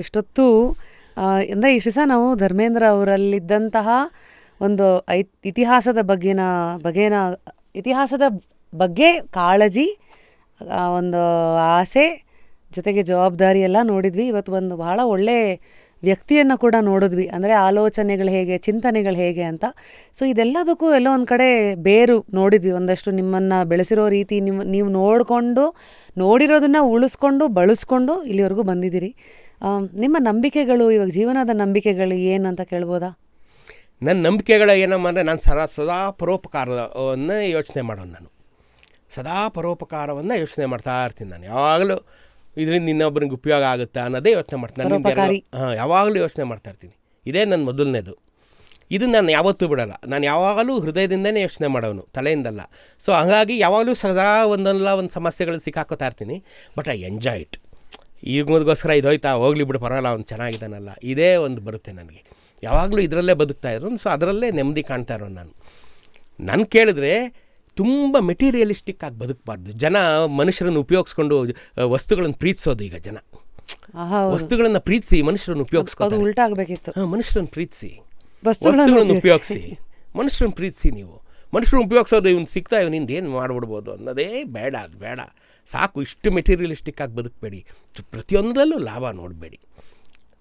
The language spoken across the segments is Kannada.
ಇಷ್ಟೊತ್ತು ಅಂದರೆ ಇಷ್ಟು ಸಹ ನಾವು ಧರ್ಮೇಂದ್ರ ಅವರಲ್ಲಿದ್ದಂತಹ ಒಂದು ಇತಿಹಾಸದ ಇತಿಹಾಸದ ಬಗ್ಗೆ ಕಾಳಜಿ, ಒಂದು ಆಸೆ, ಜೊತೆಗೆ ಜವಾಬ್ದಾರಿ ಎಲ್ಲ ನೋಡಿದ್ವಿ. ಇವತ್ತು ಒಂದು ಬಹಳ ಒಳ್ಳೆ ವ್ಯಕ್ತಿಯನ್ನು ಕೂಡ ನೋಡಿದ್ವಿ, ಅಂದರೆ ಆಲೋಚನೆಗಳು ಹೇಗೆ, ಚಿಂತನೆಗಳು ಹೇಗೆ ಅಂತ. ಸೊ ಇದೆಲ್ಲದಕ್ಕೂ ಎಲ್ಲೋ ಒಂದು ಕಡೆ ಬೇರು ನೋಡಿದ್ವಿ. ಒಂದಷ್ಟು ನಿಮ್ಮನ್ನು ಬೆಳೆಸಿರೋ ರೀತಿ, ನೀವು ನೋಡಿರೋದನ್ನು ಉಳಿಸ್ಕೊಂಡು ಬಳಸ್ಕೊಂಡು ಇಲ್ಲಿವರೆಗೂ ಬಂದಿದ್ದೀರಿ. ನಿಮ್ಮ ನಂಬಿಕೆಗಳು, ಇವಾಗ ಜೀವನದ ನಂಬಿಕೆಗಳು ಏನು ಅಂತ ಕೇಳ್ಬೋದಾ? ನನ್ನ ನಂಬಿಕೆಗಳು ಏನಮ್ಮ ಅಂದರೆ, ನಾನು ಸದಾ ಪರೋಪಕಾರವನ್ನು ಯೋಚನೆ ಮಾಡೋನು. ನಾನು ಸದಾ ಪರೋಪಕಾರವನ್ನು ಯೋಚನೆ ಮಾಡ್ತಾ ಇರ್ತೀನಿ. ನಾನು ಯಾವಾಗಲೂ ಇದರಿಂದ ಇನ್ನೊಬ್ಬರಿಗೆ ಉಪಯೋಗ ಆಗುತ್ತಾ ಅನ್ನೋದೇ ಯೋಚನೆ ಮಾಡ್ತೀನಿ. ಯಾವಾಗಲೂ ಯೋಚನೆ ಮಾಡ್ತಾ ಇರ್ತೀನಿ. ಇದೇ ನನ್ನ ಮೊದಲನೇದು. ಇದು ನಾನು ಯಾವತ್ತೂ ಬಿಡೋಲ್ಲ. ನಾನು ಯಾವಾಗಲೂ ಹೃದಯದಿಂದನೇ ಯೋಚನೆ ಮಾಡೋನು, ತಲೆಯಿಂದಲ್ಲ. ಸೊ ಹಾಗಾಗಿ ಯಾವಾಗಲೂ ಸದಾ ಒಂದು ಸಮಸ್ಯೆಗಳು ಸಿಕ್ಕಾಕೋತಾ ಇರ್ತೀನಿ. But I enjoy it. ಈಗೋಸ್ಕರ ಇದೋಯ್ತಾ, ಹೋಗ್ಲಿ ಬಿಡು, ಪರವಾಗಿಲ್ಲ, ಅವ್ನು ಚೆನ್ನಾಗಿದ್ದಾನಲ್ಲ, ಇದೇ ಒಂದು ಬರುತ್ತೆ ನನಗೆ. ಯಾವಾಗಲೂ ಇದರಲ್ಲೇ ಬದುಕ್ತಾ ಇರೋನು. ಸೊ ಅದರಲ್ಲೇ ನೆಮ್ಮದಿ ಕಾಣ್ತಾ ಇರೋನು ನಾನು. ನಾನು ಕೇಳಿದ್ರೆ ತುಂಬ ಮೆಟೀರಿಯಲಿಸ್ಟಿಕ್ ಆಗಿ ಬದುಕಬಾರ್ದು. ಜನ ಮನುಷ್ಯರನ್ನು ಉಪಯೋಗಿಸ್ಕೊಂಡು ವಸ್ತುಗಳನ್ನು ಪ್ರೀತಿಸೋದು. ಈಗ ಜನ ವಸ್ತುಗಳನ್ನು ಪ್ರೀತಿಸಿ ಮನುಷ್ಯರನ್ನು ಉಪಯೋಗಿಸ್ಕೋದು. ಉಲ್ಟಾ ಆಗಬೇಕಿತ್ತು. ಮನುಷ್ಯರನ್ನು ಪ್ರೀತಿಸಿ, ವಸ್ತುಗಳನ್ನು ಉಪಯೋಗಿಸಿ, ಮನುಷ್ಯರನ್ನು ಪ್ರೀತಿಸಿ. ನೀವು ಮನುಷ್ಯರನ್ನು ಉಪಯೋಗಿಸೋದು, ಇವ್ನು ಸಿಗ್ತಾ ಇವನಿಂದ ಏನು ಮಾಡಿಬಿಡ್ಬೋದು ಅನ್ನೋದೇ ಬೇಡ. ಅದು ಬೇಡ, ಸಾಕು. ಇಷ್ಟು ಮೆಟೀರಿಯಲಿಸ್ಟಿಕ್ ಆಗಿ ಬದುಕಬೇಡಿ. ಪ್ರತಿಯೊಂದರಲ್ಲೂ ಲಾಭ ನೋಡಬೇಡಿ.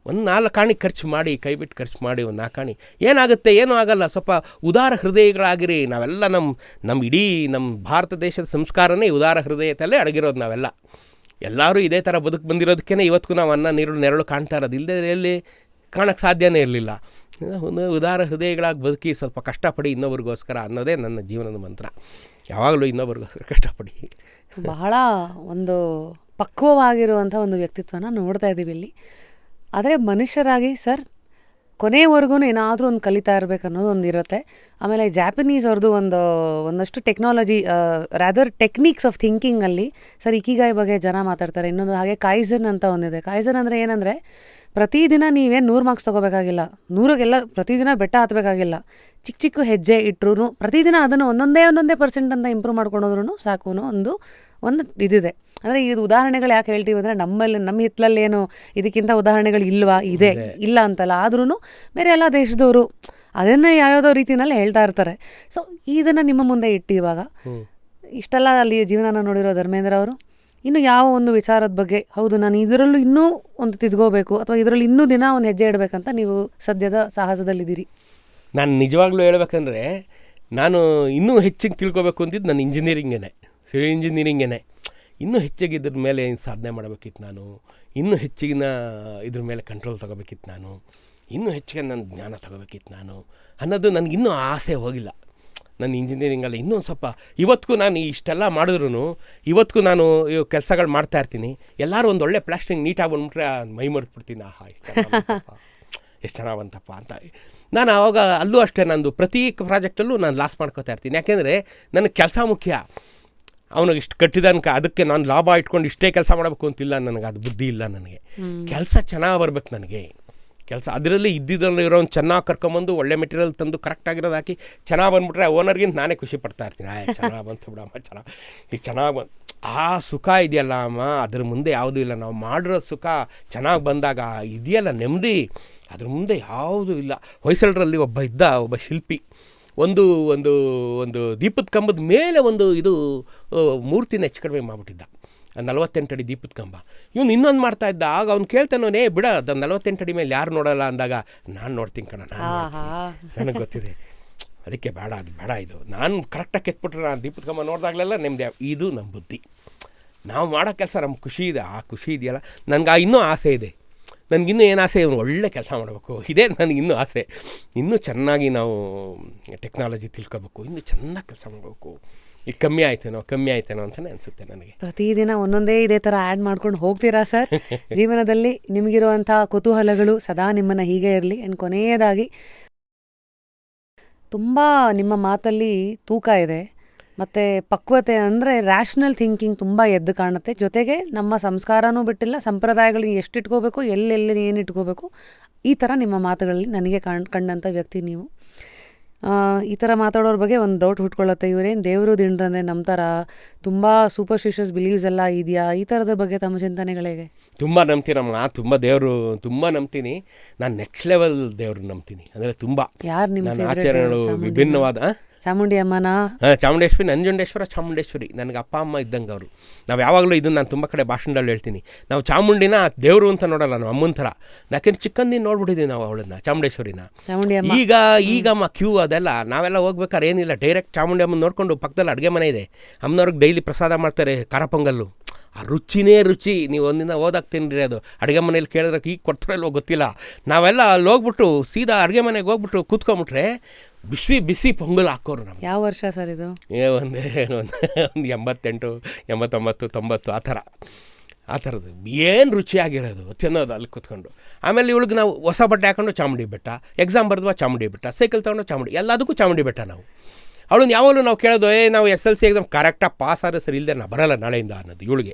ಒಂದು 4 ಆಣಿ ಖರ್ಚು ಮಾಡಿ, ಕೈ ಬಿಟ್ಟು ಖರ್ಚು ಮಾಡಿ, ಒಂದು 4 ಆಣಿ ಏನಾಗುತ್ತೆ, ಏನೂ ಆಗಲ್ಲ. ಸ್ವಲ್ಪ ಉದಾರ ಹೃದಯಗಳಾಗಿರಿ. ನಾವೆಲ್ಲ ನಮ್ಮ ಇಡೀ ನಮ್ಮ ಭಾರತ ದೇಶದ ಸಂಸ್ಕಾರನೇ ಉದಾರ ಹೃದಯದಲ್ಲೇ ಅಡಗಿರೋದು. ನಾವೆಲ್ಲ ಎಲ್ಲರೂ ಇದೇ ಥರ ಬದುಕು ಬಂದಿರೋದಕ್ಕೇ ಇವತ್ತಿಗೂ ನಾವು ಅನ್ನ ನೀರು ನೆರಳು ಕಾಣ್ತಾ ಇರೋದು. ಇಲ್ಲದೆ ಎಲ್ಲಿ ಕಾಣೋಕ್ಕೆ ಸಾಧ್ಯನೇ ಇರಲಿಲ್ಲ. ಒಂದು ಉದಾರ ಹೃದಯಗಳಾಗಿ ಬದುಕಿ, ಸ್ವಲ್ಪ ಕಷ್ಟಪಡಿ ಇನ್ನೊಬ್ರಿಗೋಸ್ಕರ ಅನ್ನೋದೇ ನನ್ನ ಜೀವನದ ಮಂತ್ರ. ಯಾವಾಗಲೂ ಇನ್ನೊಬ್ರಿಗೋಸ್ಕರ ಕಷ್ಟಪಡಿ. ಬಹಳ ಒಂದು ಪಕ್ವವಾಗಿರುವಂಥ ಒಂದು ವ್ಯಕ್ತಿತ್ವನ ನೋಡ್ತಾ ಇದ್ದೀವಿ ಇಲ್ಲಿ. ಆದರೆ ಮನುಷ್ಯರಾಗಿ ಸರ್, ಕೊನೆಯವರೆಗೂ ಏನಾದರೂ ಒಂದು ಕಲಿತಾ ಇರಬೇಕು ಅನ್ನೋದು ಒಂದು ಇರುತ್ತೆ. ಆಮೇಲೆ ಜಾಪನೀಸ್ ಅವ್ರದ್ದು ಒಂದಷ್ಟು ಟೆಕ್ನಾಲಜಿ, ರಾದರ್ ಟೆಕ್ನಿಕ್ಸ್ ಆಫ್ ಥಿಂಕಿಂಗಲ್ಲಿ ಸರ್ ಇಕಿಗಾಯ್ ಬಗ್ಗೆ ಜನ ಮಾತಾಡ್ತಾರೆ. ಇನ್ನೊಂದು ಹಾಗೆ ಕೈಸನ್ ಅಂತ ಒಂದಿದೆ. ಕೈಸನ್ ಅಂದರೆ ಏನಂದರೆ, ಪ್ರತಿದಿನ ನೀವೇನು 100 ಮಾರ್ಕ್ಸ್ ತೊಗೋಬೇಕಾಗಿಲ್ಲ, 100ಕ್ಕೆಲ್ಲ ಪ್ರತಿದಿನ ಬೆಟ್ಟ ಹತ್ತಬೇಕಾಗಿಲ್ಲ. ಚಿಕ್ಕ ಹೆಜ್ಜೆ ಇಟ್ಟರು ಪ್ರತಿದಿನ ಅದನ್ನು ಒಂದೊಂದೇ % ಅಂತ ಇಂಪ್ರೂವ್ ಮಾಡ್ಕೊಂಡೋದ್ರೂ ಸಾಕು ಅನ್ನೋ ಒಂದು ಇದಿದೆ. ಅಂದರೆ ಇದು ಉದಾಹರಣೆಗಳು ಯಾಕೆ ಹೇಳ್ತೀವಿ ಅಂದರೆ, ನಮ್ಮ ಹಿತ್ತಲಲ್ಲೇನು ಇದಕ್ಕಿಂತ ಉದಾಹರಣೆಗಳು ಇಲ್ವಾ? ಇಲ್ಲ ಅಂತಲ್ಲ. ಆದ್ರೂ ಬೇರೆ ಎಲ್ಲ ದೇಶದವರು ಅದನ್ನೇ ಯಾವ್ಯಾವುದೋ ರೀತಿಯಲ್ಲಿ ಹೇಳ್ತಾ ಇರ್ತಾರೆ. ಸೊ ಇದನ್ನು ನಿಮ್ಮ ಮುಂದೆ ಇಟ್ಟು ಇವಾಗ ಇಷ್ಟೆಲ್ಲ ಅಲ್ಲಿ ಜೀವನನ ನೋಡಿರೋ ಧರ್ಮೇಂದ್ರ ಅವರು, ಇನ್ನು ಯಾವ ಒಂದು ವಿಚಾರದ ಬಗ್ಗೆ, ಹೌದು ನಾನು ಇದರಲ್ಲೂ ಇನ್ನೂ ಒಂದು ತಿದ್ಕೋಬೇಕು ಅಥವಾ ಇದರಲ್ಲಿ ಇನ್ನೂ ದಿನ ಒಂದು ಹೆಜ್ಜೆ ಇಡಬೇಕಂತ ನೀವು ಸದ್ಯದ ಸಾಹಸದಲ್ಲಿದ್ದೀರಿ? ನಾನು ನಿಜವಾಗ್ಲೂ ಹೇಳ್ಬೇಕಂದ್ರೆ, ನಾನು ಇನ್ನೂ ಹೆಚ್ಚಿಗೆ ತಿಳ್ಕೊಬೇಕು ಅಂತಿದ್ದು ನನ್ನ ಇಂಜಿನಿಯರಿಂಗೇ, ಸಿವಿಲ್ ಇಂಜಿನಿಯರಿಂಗೇ. ಇನ್ನೂ ಹೆಚ್ಚಿಗೆ ಇದ್ರ ಮೇಲೆ ಸಾಧನೆ ಮಾಡಬೇಕಿತ್ತು ನಾನು. ಇನ್ನೂ ಹೆಚ್ಚಿನ ಇದ್ರ ಮೇಲೆ ಕಂಟ್ರೋಲ್ ತೊಗೋಬೇಕಿತ್ತು ನಾನು. ಇನ್ನೂ ಹೆಚ್ಚಿಗೆ ನನ್ನ ಜ್ಞಾನ ತೊಗೋಬೇಕಿತ್ತು ನಾನು ಅನ್ನೋದು ನನಗಿನ್ನೂ ಆಸೆ ಹೋಗಿಲ್ಲ. ನನ್ನ ಇಂಜಿನಿಯರಿಂಗಲ್ಲಿ ಇನ್ನೂ ಸ್ವಲ್ಪ, ಇವತ್ತಿಗೂ ನಾನು ಇಷ್ಟೆಲ್ಲ ಮಾಡಿದ್ರೂ ಇವತ್ತಿಗೂ ನಾನು ಕೆಲಸಗಳು ಮಾಡ್ತಾಯಿರ್ತೀನಿ. ಎಲ್ಲರೂ ಒಂದು ಒಳ್ಳೆ ಪ್ಲಾಸ್ಟಿಂಗ್ ನೀಟಾಗಿ ಬಂದ್ಬಿಟ್ರೆ ಮೈ ಮರೆತುಬಿಡ್ತೀನಿ. ಆಹಾ, ಎಷ್ಟು ಚೆನ್ನಾಗಿ ಬಂತಪ್ಪ ಅಂತ. ನಾನು ಆವಾಗ ಅಲ್ಲೂ ಅಷ್ಟೇ, ನಂದು ಪ್ರತಿ ಪ್ರಾಜೆಕ್ಟಲ್ಲೂ ನಾನು ಲಾಸ್ ಮಾಡ್ಕೋತಾ ಇರ್ತೀನಿ. ಯಾಕೆಂದರೆ ನನಗೆ ಕೆಲಸ ಮುಖ್ಯ. ಅವನಿಗೆ ಇಷ್ಟು ಕಟ್ಟಿದನ್ಕ ಅದಕ್ಕೆ ನಾನು ಲಾಭ ಇಟ್ಕೊಂಡು ಇಷ್ಟೇ ಕೆಲಸ ಮಾಡಬೇಕು ಅಂತಿಲ್ಲ. ನನಗೆ ಅದು ಬುದ್ಧಿ ಇಲ್ಲ. ನನಗೆ ಕೆಲಸ ಚೆನ್ನಾಗಿ ಬರ್ಬೇಕು. ನನಗೆ ಕೆಲಸ ಅದರಲ್ಲಿ ಇರೋನು ಚೆನ್ನಾಗಿ ಕರ್ಕೊಂಬಂದು ಒಳ್ಳೆ ಮೆಟೀರಿಯಲ್ ತಂದು ಕರೆಕ್ಟಾಗಿರೋದು ಹಾಕಿ ಚೆನ್ನಾಗಿ ಬಂದುಬಿಟ್ರೆ ಓನರ್ಗಿಂತ ನಾನೇ ಖುಷಿ ಪಡ್ತಾ ಇರ್ತೀನಿ. ಚೆನ್ನಾಗಿ ಬಂತು ಬಿಡಮ್ಮ, ಚೆನ್ನಾಗಿ ಬಂತು. ಆ ಸುಖ ಇದೆಯಲ್ಲ ಅಮ್ಮ, ಅದ್ರ ಮುಂದೆ ಯಾವುದೂ ಇಲ್ಲ. ನಾವು ಮಾಡಿರೋ ಸುಖ ಚೆನ್ನಾಗಿ ಬಂದಾಗ ಇದೆಯಲ್ಲ ನೆಮ್ಮದಿ, ಅದ್ರ ಮುಂದೆ ಯಾವುದೂ ಇಲ್ಲ. ಹೊಯ್ಸಳರಲ್ಲಿ ಒಬ್ಬ ಶಿಲ್ಪಿ ಒಂದು ಒಂದು ಒಂದು ದೀಪದ ಕಂಬದ ಮೇಲೆ ಇದು ಮೂರ್ತಿನ ಹೆಚ್ಚು ಕಡಿಮೆ ಮಾಡಿಬಿಟ್ಟಿದ್ದ. 48 ಅಡಿ ದೀಪದ ಕಂಬ. ಇವನು ಇನ್ನೊಂದು ಮಾಡ್ತಾ ಇದ್ದ. ಆಗ ಅವ್ನು ಕೇಳ್ತಾನೆ, ಬಿಡ, ಅದು 48 ಅಡಿ ಮೇಲೆ ಯಾರು ನೋಡಲ್ಲ ಅಂದಾಗ, ನಾನು ನೋಡ್ತೀನಿ ಕಣ, ನನಗೆ ಗೊತ್ತಿದೆ, ಅದಕ್ಕೆ ಬೇಡ, ಅದು ಬೇಡ, ಇದು ನಾನು ಕರೆಕ್ಟಾಗಿ ಕೆತ್ಬಿಟ್ರೆ ನಾನು ದೀಪದ ಕಂಬ ನೋಡಿದಾಗಲೆಲ್ಲ ನೆಮ್ಮದಿ. ಇದು ನಮ್ಮ ಬುದ್ಧಿ. ನಾವು ಮಾಡೋ ಕೆಲಸ ನಮ್ಗೆ ಖುಷಿ ಇದೆ. ಆ ಖುಷಿ ಇದೆಯಲ್ಲ, ನನಗೆ ಇನ್ನೂ ಆಸೆ ಇದೆ. ನನಗಿನ್ನೂ ಏನು ಆಸೆ, ಇವನು ಒಳ್ಳೆ ಕೆಲಸ ಮಾಡಬೇಕು, ಇದೇ ನನಗಿನ್ನೂ ಆಸೆ. ಇನ್ನೂ ಚೆನ್ನಾಗಿ ನಾವು ಟೆಕ್ನಾಲಜಿ ತಿಳ್ಕೊಬೇಕು, ಇನ್ನೂ ಚೆನ್ನಾಗಿ ಕೆಲಸ ಮಾಡಬೇಕು. ಇದು ಕಮ್ಮಿ ಆಯ್ತೇನೋ ಅಂತಲೇ ಅನಿಸುತ್ತೆ ನನಗೆ. ಪ್ರತಿದಿನ ಒಂದೊಂದೇ ಇದೇ ಥರ ಆ್ಯಡ್ ಮಾಡ್ಕೊಂಡು ಹೋಗ್ತೀರಾ ಸರ್? ಜೀವನದಲ್ಲಿ ನಿಮಗಿರುವಂಥ ಕುತೂಹಲಗಳು ಸದಾ ನಿಮ್ಮನ್ನು ಹೀಗೆ ಇರಲಿ. ಆ್ಯಂಡ್ ಕೊನೆಯದಾಗಿ, ತುಂಬ ನಿಮ್ಮ ಮಾತಲ್ಲಿ ತೂಕ ಇದೆ, ಮತ್ತು ಪಕ್ವತೆ, ಅಂದರೆ ರ್ಯಾಷನಲ್ ಥಿಂಕಿಂಗ್ ತುಂಬ ಎದ್ದು ಕಾಣುತ್ತೆ. ಜೊತೆಗೆ ನಮ್ಮ ಸಂಸ್ಕಾರನೂ ಬಿಟ್ಟಿಲ್ಲ, ಸಂಪ್ರದಾಯಗಳನ್ನ ಎಷ್ಟು ಇಟ್ಕೋಬೇಕು, ಎಲ್ಲೆಲ್ಲಿ ಏನು ಇಟ್ಕೋಬೇಕು, ಈ ಥರ ನಿಮ್ಮ ಮಾತುಗಳಲ್ಲಿ ನನಗೆ ಕಂಡಂಥ ವ್ಯಕ್ತಿ ನೀವು. ಈ ಥರ ಮಾತಾಡೋರ ಬಗ್ಗೆ ಒಂದು ಡೌಟ್ ಹುಟ್ಕೊಳ್ಳುತ್ತೆ, ಇವರೇನು ದೇವರು ದಿಂಡ್ರು ಅಂದರೆ ನಂಬ್ತಾರ, ತುಂಬ ಸೂಪರ್ಸ್ಟಿಷಿಯಸ್ ಬಿಲೀವ್ಸ್ ಎಲ್ಲ ಇದೆಯಾ, ಈ ಥರದ ಬಗ್ಗೆ ತಮ್ಮ ಚಿಂತನೆಗಳಿಗೆ? ತುಂಬ ನಂಬ್ತೀನಮ್ಮ, ತುಂಬ ದೇವರು ತುಂಬ ನಂಬ್ತೀನಿ. ನಾನು ನೆಕ್ಸ್ಟ್ ಲೆವೆಲ್ ದೇವ್ರನ್ನ ನಂಬ್ತೀನಿ. ಅಂದರೆ ತುಂಬ ಯಾರು ನಿಮ್ಮ ನನ್ನ ಆಚರಣೆಗಳು ವಿಭಿನ್ನವಾದ ಚಾಮುಂಡಿ ಅಮ್ಮನಾ? ಚಾಮುಂಡೇಶ್ವರಿ, ನಂಜುಂಡೇಶ್ವರ, ಚಾಮುಂಡೇಶ್ವರಿ ನನಗೆ ಅಪ್ಪ ಅಮ್ಮ ಇದ್ದಂಗೆ ಅವರು. ನಾವು ಯಾವಾಗಲೂ ಇದನ್ನು ನಾನು ತುಂಬ ಕಡೆ ಭಾಷಣದಲ್ಲಿ ಹೇಳ್ತೀನಿ, ನಾವು ಚಾಮುಂಡಿನ ದೇವರು ಅಂತ ನೋಡಲ್ಲ, ನಾವು ಅಮ್ಮನ ಥರ. ಯಾಕೆಂದ್ರೆ ಚಿಕ್ಕಂದಿನ ನೋಡ್ಬಿಟ್ಟಿದ್ದೀವಿ ನಾವು ಅವಳನ್ನ, ಚಾಮುಂಡೇಶ್ವರಿನ. ಈಗ ಕ್ಯೂ ಅದೆಲ್ಲ ನಾವೆಲ್ಲ ಹೋಗ್ಬೇಕಾದ್ರೆ ಏನಿಲ್ಲ, ಡೈರೆಕ್ಟ್ ಚಾಮುಂಡಿ ಅಮ್ಮನ ನೋಡಿಕೊಂಡು ಪಕ್ಕದಲ್ಲಿ ಅಡುಗೆ ಮನೆ ಇದೆ, ಅಮ್ಮನವ್ರಿಗೆ ಡೈಲಿ ಪ್ರಸಾದ ಮಾಡ್ತಾರೆ, ಖಾರ ಪೊಂಗಲ್ಲು. ಆ ರುಚಿನೇ ರುಚಿ. ನೀವು ಒಂದಿನ ಓದಾಕ್ ತಿನ್ನಿರಿ, ಅದು ಅಡುಗೆ ಮನೇಲಿ ಕೇಳಿದ್ರೆ ಈಗ ಕೊಡ್ತಾರಲ್ವೋ ಗೊತ್ತಿಲ್ಲ. ನಾವೆಲ್ಲ ಅಲ್ಲಿ ಹೋಗ್ಬಿಟ್ಟು ಸೀದಾ ಅಡುಗೆ ಮನೆಗೆ ಹೋಗ್ಬಿಟ್ಟು ಕೂತ್ಕೊಂಬಿಟ್ರೆ ಬಿಸಿ ಬಿಸಿ ಪೊಂಗಲ್ ಹಾಕೋರು ನಮ್ಗೆ. ಯಾವ ವರ್ಷ ಸರ್ ಇದು? ಒಂದು 88, 89, 90 ಆ ಥರದ್ದು ಏನು ರುಚಿಯಾಗಿರೋದು ತಿನ್ನೋದು ಅಲ್ಲಿ ಕೂತ್ಕೊಂಡು. ಆಮೇಲೆ ಇವಳಿಗೆ ನಾವು ಹೊಸ ಬಟ್ಟೆ ಹಾಕೊಂಡು ಚಾಮುಂಡಿ ಬೆಟ್ಟ, ಎಕ್ಸಾಮ್ ಬರೆದ್ವಾ ಚಾಮುಂಡಿ ಬೆಟ್ಟ, ಸೈಕಲ್ ತೊಗೊಂಡು ಚಾಮುಂಡಿ, ಎಲ್ಲದಕ್ಕೂ ಚಾಮುಂಡಿ ಬೆಟ್ಟ. ನಾವು ಅವಳನ್ನ ಯಾವಾಗಲೂ ನಾವು ಕೇಳೋದು, ನಾವು SLC ಎಕ್ಸಾಮ್ ಕರೆಕ್ಟಾಗಿ ಪಾಸ್ ಆದರೆ ಸರಿ, ಇಲ್ಲದೆ ನಾ ಬರೋಲ್ಲ ನಾಳೆಯಿಂದ ಅನ್ನೋದು ಇವಳಿಗೆ.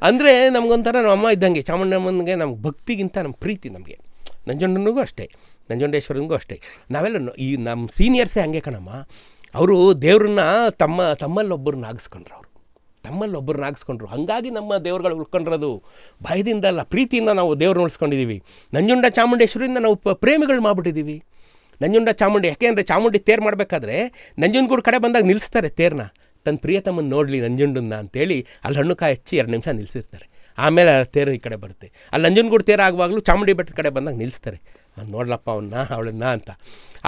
ಅಂದರೆ ನಮಗೊಂಥರ ನಮ್ಮ ಅಮ್ಮ ಇದ್ದಂಗೆ. ಚಾಮುಂಡಿ ಅಮ್ಮನಿಗೆ ನಮ್ಗೆ ಭಕ್ತಿಗಿಂತ ನಮ್ಮ ಪ್ರೀತಿ ನಮಗೆ. ನಂಜುಂಡನಿಗೂ ಅಷ್ಟೇ, ನಂಜುಂಡೇಶ್ವರನಿಗೂ ಅಷ್ಟೇ. ನಾವೆಲ್ಲ ಈ ನಮ್ಮ ಸೀನಿಯರ್ಸೇ ಹಂಗೆ ಕಣಮ್ಮ. ಅವರು ದೇವ್ರನ್ನ ತಮ್ಮಲ್ಲೊಬ್ಬರನ್ನ ಆಗಿಸ್ಕೊಂಡ್ರು. ಹಾಗಾಗಿ ನಮ್ಮ ದೇವ್ರುಗಳು ಉಳ್ಕೊಂಡಿರೋದು ಭಯದಿಂದಲ್ಲ, ಪ್ರೀತಿಯಿಂದ ನಾವು ದೇವ್ರನ್ನ ಉಳಿಸ್ಕೊಂಡಿದ್ದೀವಿ. ನಂಜುಂಡ ಚಾಮುಂಡೇಶ್ವರಿಯಿಂದ ನಾವು ಪ್ರೇಮಿಗಳು ಮಾಡಿಬಿಟ್ಟಿದ್ದೀವಿ. ನಂಜುಂಡ ಚಾಮುಂಡಿ ಯಾಕೆಂದರೆ ಚಾಮುಂಡಿ ತೇರು ಮಾಡಬೇಕಾದ್ರೆ ನಂಜನಗೂಡು ಕಡೆ ಬಂದಾಗ ನಿಲ್ಲಿಸ್ತಾರೆ ತೇರನ್ನ, ತನ್ನ ಪ್ರಿಯತಮ್ಮನ ನೋಡಲಿ ನಂಜುಂಡನ್ನ ಅಂತೇಳಿ ಅಲ್ಲಿ ಹಣ್ಣು ಕಾಯಿ ಹಚ್ಚಿ 2 ನಿಮಿಷ ನಿಲ್ಲಿಸಿರ್ತಾರೆ. ಆಮೇಲೆ ತೇರು ಈ ಕಡೆ ಬರುತ್ತೆ. ಅಲ್ಲಿ ನಂಜನಗೂಡು ತೇರು ಆಗುವಾಗಲೂ ಚಾಮುಂಡಿ ಬೆಟ್ಟದ ಕಡೆ ಬಂದಾಗ ನಿಲ್ಲಿಸ್ತಾರೆ, ನಾನು ನೋಡ್ಲಪ್ಪ ಅವಳನ್ನ ಅಂತ.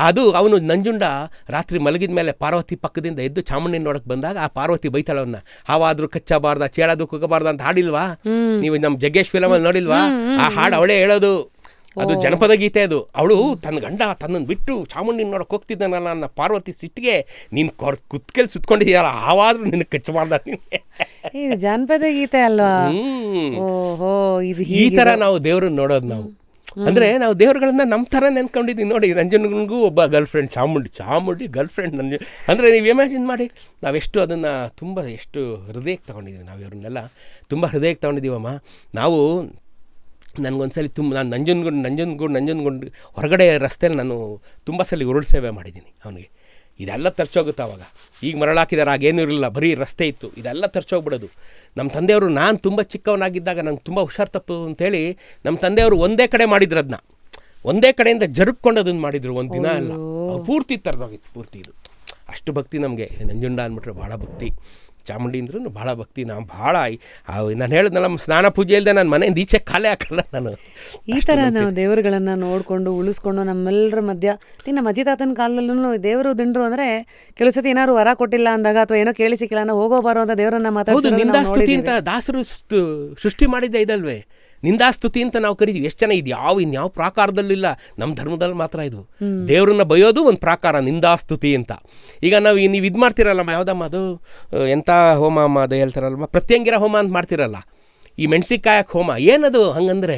ಅದು ಅವನು ನಂಜುಂಡ ರಾತ್ರಿ ಮಲಗಿದ ಮೇಲೆ ಪಾರ್ವತಿ ಪಕ್ಕದಿಂದ ಎದ್ದು ಚಾಮುಂಡಿನ ನೋಡಕ್ಕೆ ಬಂದಾಗ ಆ ಪಾರ್ವತಿ ಬೈತಾಳವನ್ನ, ಹಾವಾದ್ರೂ ಕಚ್ಚಬಾರ್ದ, ಚೇಳಾದ್ರೂ ಕುಗ್ಗಬಾರ್ದ ಅಂತ ಹಾಡಿಲ್ವಾ ನೀವು? ನಮ್ಮ ಜಗ್ಗೇಶ್ ಫಿಲಮಲ್ಲಿ ನೋಡಿಲ್ವಾ? ಆ ಹಾಡು ಅವಳೇ ಹೇಳೋದು. ಅದು ಜನಪದ ಗೀತೆ. ಅದು ಅವಳು ತನ್ನ ಗಂಡ ತನ್ನನ್ನು ಬಿಟ್ಟು ಚಾಮುಂಡಿನ ನೋಡಕ್ಕೆ ಹೋಗ್ತಿದ್ದಾನಲ್ಲ ನನ್ನ ಪಾರ್ವತಿ ಸಿಟ್ಟಿಗೆ, ನೀನು ಕುತ್ಕೆಲ್ಲಿ ಸುತ್ಕೊಂಡಿದ್ದೀಯಲ್ಲ, ಹಾವಾದ್ರೂ ನಿನಗೆ ಕಚ್ಚಬಾರ್ದ ನಿನಗೆ. ಇದು ಜಾನಪದ ಗೀತೆ ಅಲ್ವಾ? ಓಹೋ, ಇದು ಈ ಥರ ನಾವು ದೇವ್ರನ್ನ ನೋಡೋದು ನಾವು. ಅಂದರೆ ನಾವು ದೇವ್ರುಗಳನ್ನ ನಮ್ಮ ಥರ ನೆನ್ಕೊಂಡಿದ್ದೀವಿ. ನೋಡಿ, ನಂಜನಗೂಡಿಗೂ ಒಬ್ಬ girl friend Chamundi girl friend ನಂಜು. ಅಂದರೆ ನೀವು ಇಮ್ಯಾಜಿನ್ ಮಾಡಿ, ನಾವೆಷ್ಟು ಅದನ್ನು ಎಷ್ಟು ಹೃದಯಕ್ಕೆ ತೊಗೊಂಡಿದ್ದೀವಿ. ನಾವು ಇವ್ರನ್ನೆಲ್ಲ ತುಂಬ ಹೃದಯಕ್ಕೆ ತೊಗೊಂಡಿದ್ದೀವಮ್ಮ ನಾವು. ನನಗೊಂದ್ಸಲಿ ನಾನು ನಂಜನಗೂಡು ಹೊರಗಡೆ ರಸ್ತೆಯಲ್ಲಿ ನಾನು ತುಂಬ ಸಲ ಉರುಳು ಸೇವೆ ಮಾಡಿದ್ದೀನಿ ಅವನಿಗೆ. ಇದೆಲ್ಲ ತರ್ಚೋಗುತ್ತೆ ಅವಾಗ. ಈಗ ಮರಳಾಕಿದ್ದಾರೆ, ಆಗೇನೂ ಇರಲಿಲ್ಲ, ಬರೀ ರಸ್ತೆ ಇತ್ತು. ಇದೆಲ್ಲ ತರ್ಚೋಗ್ಬಿಡೋದು. ನಮ್ಮ ತಂದೆಯವರು, ನಾನು ತುಂಬ ಚಿಕ್ಕವನಾಗಿದ್ದಾಗ ನಂಗೆ ತುಂಬ ಹುಷಾರು ತಪ್ಪು ಅಂತೇಳಿ ನಮ್ಮ ತಂದೆಯವರು ಒಂದೇ ಕಡೆ ಮಾಡಿದ್ರು, ಅದನ್ನ ಒಂದೇ ಕಡೆಯಿಂದ ಜರುಗ್ಕೊಂಡು ಅದನ್ನು ಮಾಡಿದರು. ಒಂದು ದಿನ ಎಲ್ಲ ಪೂರ್ತಿ ತರದೋಗಿತ್ತು, ಪೂರ್ತಿ. ಇದು ಅಷ್ಟು ಭಕ್ತಿ ನಮಗೆ. ನಂಜುಂಡ ಅಂದ್ಬಿಟ್ರೆ ಭಾಳ ಭಕ್ತಿ, ಚಾಮುಂಡಿ ಅಂದ್ರೂ ಭಾಳ ಭಕ್ತಿ. ನಾವು ಭಾಳ ನಾನು ಹೇಳಿದ್ನಲ್ಲ, ನಮ್ಮ ಸ್ನಾನ ಪೂಜೆ ಇಲ್ಲದೆ ನಾನು ಮನೆಯಿಂದ ಈಚೆ ಕಾಲೇ ಹಾಕಲ್ಲ ನಾನು. ಈ ಥರ ನಾವು ದೇವರುಗಳನ್ನು ನೋಡಿಕೊಂಡು ಉಳಿಸ್ಕೊಂಡು ನಮ್ಮೆಲ್ಲರ ಮಧ್ಯ. ನಮ್ಮ ಅಜ್ಜಿ ತಾತನ ಕಾಲದಲ್ಲೂ ದೇವರು ದಿಂಡ್ರು ಅಂದರೆ ಕೆಲವು ಸತಿ ಏನಾದ್ರು ವರ ಕೊಟ್ಟಿಲ್ಲ ಅಂದಾಗ ಅಥವಾ ಏನೋ ಕೇಳಿ ಸಿಕ್ಕಿಲ್ಲ ನಾವು ಹೋಗೋ ಬರೋ ಅಂತ ದೇವರನ್ನ ಮಾತಾಡೋದು. ನಿಂದಾಸ್ತುತಿ ಅಂತ ದಾಸರು ಸೃಷ್ಟಿ ಮಾಡಿದ್ದೆ ಇದಲ್ವೇ, ನಿಂದಾಸ್ತುತಿ ಅಂತ ನಾವು ಕರಿತೀವಿ. ಎಷ್ಟು ಜನ ಇದು ಇನ್ಯಾವ ಪ್ರಾಕಾರದಲ್ಲಿಲ್ಲ, ನಮ್ಮ ಧರ್ಮದಲ್ಲಿ ಮಾತ್ರ ಇದು. ದೇವ್ರನ್ನ ಬಯೋದು ಒಂದು ಪ್ರಾಕಾರ, ನಿಂದಾಸ್ತುತಿ ಅಂತ. ಈಗ ನೀವು ಇದು ಮಾಡ್ತಿರಲ್ಲಮ್ಮ, ಯಾವುದಮ್ಮ ಅದು ಎಂಥ ಹೋಮ ಅಮ್ಮ ಅದು ಹೇಳ್ತಾರಲ್ಲಮ್ಮ, ಪ್ರತ್ಯಂಗಿರ ಹೋಮ ಅಂತ ಮಾಡ್ತಿರಲ್ಲ, ಈ ಮೆಣಸಿಕಾಯಕ್ಕೆ ಹೋಮ. ಏನದು ಹಂಗಂದರೆ,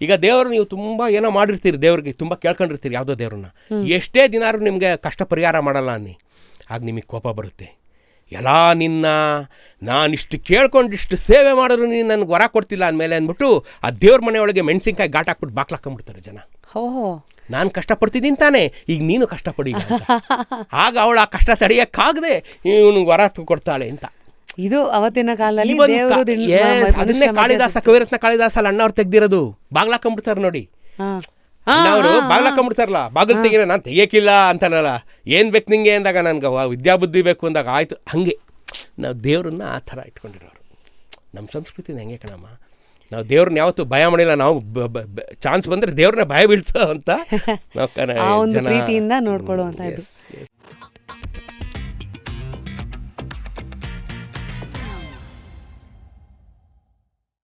ಈಗ ದೇವರು ನೀವು ತುಂಬ ಏನೋ ಮಾಡಿರ್ತೀರಿ, ದೇವ್ರಿಗೆ ತುಂಬ ಕೇಳ್ಕೊಂಡಿರ್ತೀರಿ ಯಾವುದೋ ದೇವ್ರನ್ನ, ಎಷ್ಟೇ ದಿನಾರು ನಿಮಗೆ ಕಷ್ಟ ಪರಿಹಾರ ಮಾಡಲ್ಲ ಅನ್ನಿ, ಆಗ ನಿಮಗೆ ಕೋಪ ಬರುತ್ತೆ. ಎಲ್ಲ ನಾನಿಷ್ಟು ಕೇಳ್ಕೊಂಡಿಷ್ಟು ಸೇವೆ ಮಾಡಿದ್ರು ನೀನು ನನಗೆ ವರ ಕೊಡ್ತಿಲ್ಲ ಅಂದಮೇಲೆ ಅಂದ್ಬಿಟ್ಟು ಆ ದೇವ್ರ ಮನೆಯೊಳಗೆ ಮೆಣಸಿನ್ಕಾಯಿ ಘಾಟ್ ಹಾಕ್ಬಿಟ್ಟು ಬಾಕ್ಲಾಕೊಂಡ್ಬಿಡ್ತಾರೆ ಜನ. ನಾನು ಕಷ್ಟಪಡ್ತಿದ್ದೀನಿ ತಾನೇ, ಈಗ ನೀನು ಕಷ್ಟಪಡಿ. ಆಗ ಅವಳು ಆ ಕಷ್ಟ ತಡೆಯೋಕ್ಕಾಗದೆ ಇವನಿಗೆ ವರ ಕೊಡ್ತಾಳೆ ಅಂತ. ಇದು ಅವತ್ತಿನ ಕಾಲದಲ್ಲಿ ಅದನ್ನೇ ಕವಿರತ್ನ ಕಾಳಿದಾಸ ಅಲ್ಲಿ ಅಣ್ಣವ್ರು ತೆಗ್ದಿರೋದು. ಬಾಗ್ಲಾಕೊಂಡ್ಬಿಡ್ತಾರೆ ನೋಡಿ, ಅವರು ಬಾಗ್ಲಾಕೊಂಡ್ಬಿಡ್ತಾರಲ್ಲ, ಬಾಗಿಲು ತೆಗಿನ, ನಾನು ತೆಗಿಯೋಕ್ಕಿಲ್ಲ ಅಂತಲ್ಲ, ಏನು ಬೇಕು ನಿಂಗೆ ಅಂದಾಗ ನನಗೆ ವಿದ್ಯಾಬುದ್ಧಿ ಬೇಕು ಅಂದಾಗ ಆಯಿತು. ಹಾಗೆ ನಾವು ದೇವ್ರನ್ನ ಆ ಥರ ಇಟ್ಕೊಂಡಿರೋರು. ನಮ್ಮ ಸಂಸ್ಕೃತಿನ ಹೆಂಗೆ ಕಣಮ್ಮ, ನಾವು ದೇವ್ರನ್ನ ಯಾವತ್ತೂ ಭಯ ಮಾಡಿಲ್ಲ. ನಾವು ಚಾನ್ಸ್ ಬಂದರೆ ದೇವ್ರನ್ನ ಭಯ ಬೀಳ್ಸೋ ಅಂತ ನಾವು ಪ್ರೀತಿಯಿಂದ ನೋಡ್ಕೊಳ್ಳುವಂಥ ಇದು.